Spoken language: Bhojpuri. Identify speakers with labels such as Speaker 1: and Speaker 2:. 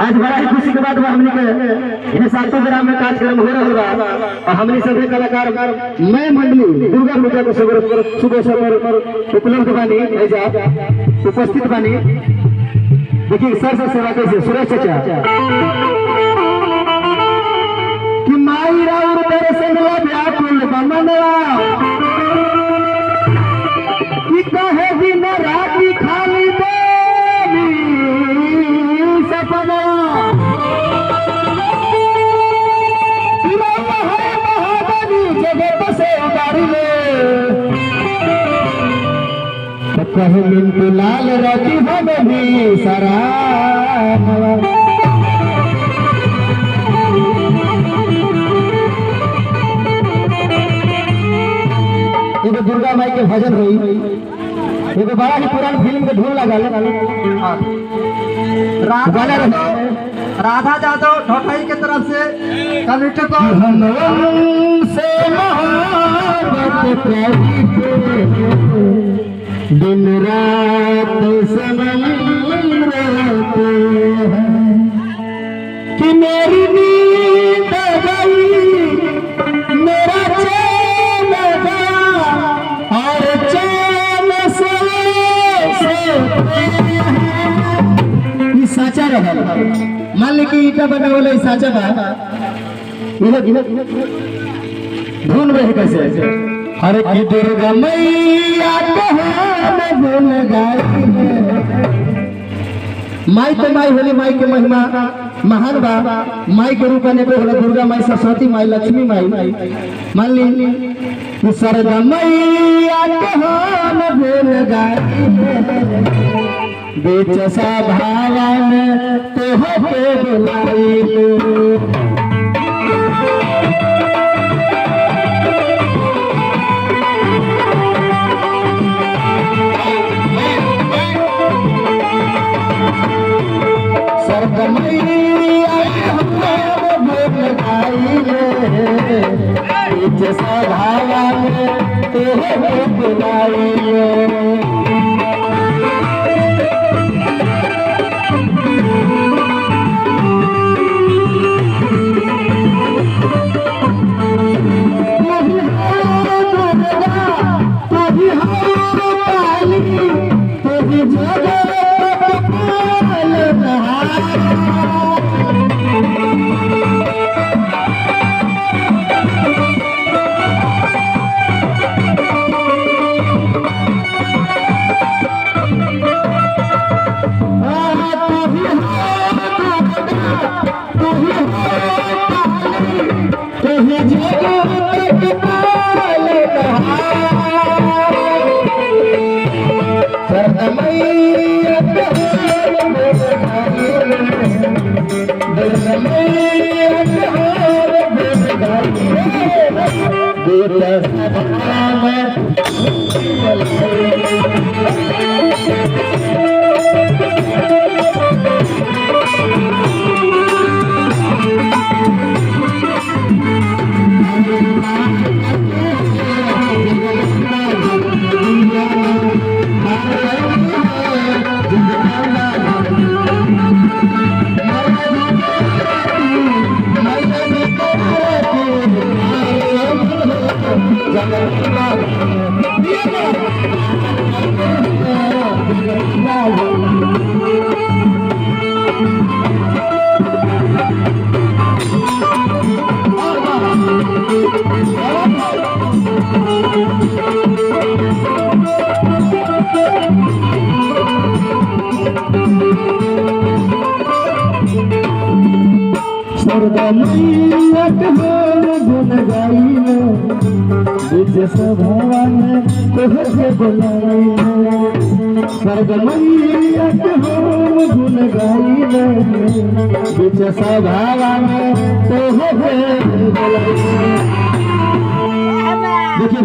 Speaker 1: आज बड़ा ही खुशी के बाद हमने के इन 7 ग्राम में कार्यक्रम हो रहा होगा और हमने सभी कलाकार मैं मंडली दुर्गा पूजा को सुबह से उपलब्ध बानी उपस्थित बानी। देखिए सर से सेवा कैसे सुरेश चाचा कि माई राउर दर्शन ला व्याकुल बमनवा कि कहे दिन राती खाली देवी सपना जगत से उतारी ले कहे मिंटू लाल रखी हमें भी सारा एगो दुर्गा माई के भजन हुई एगो बड़ा ही पुरान फिल्म के ढोल लगा
Speaker 2: राधा जादव ढोटई के तरफ से कमिटी को
Speaker 1: दिन रात सनम रहते हैं कि मेरी नींद गई मेरा चैन गया और चैन से साचा रहा मान ली कि ईटा बना वाला साचा बा धुन रहे कैसे हरे की दुर्गा मैया भूल गई माई तो माई होली माई के महिमा महान बा माई के रूप में होला दुर्गा माई सरस्वती माई लक्ष्मी माई मान ली सरदा मैया भूल गई बेच सा भावन तो पे बुलाई जैसा भावा तेरे बुलाई भगवान तोहके बुलाई सरगमैया के हम गुन गाइले बीच सभावा में तोहके बुलाई। देखिए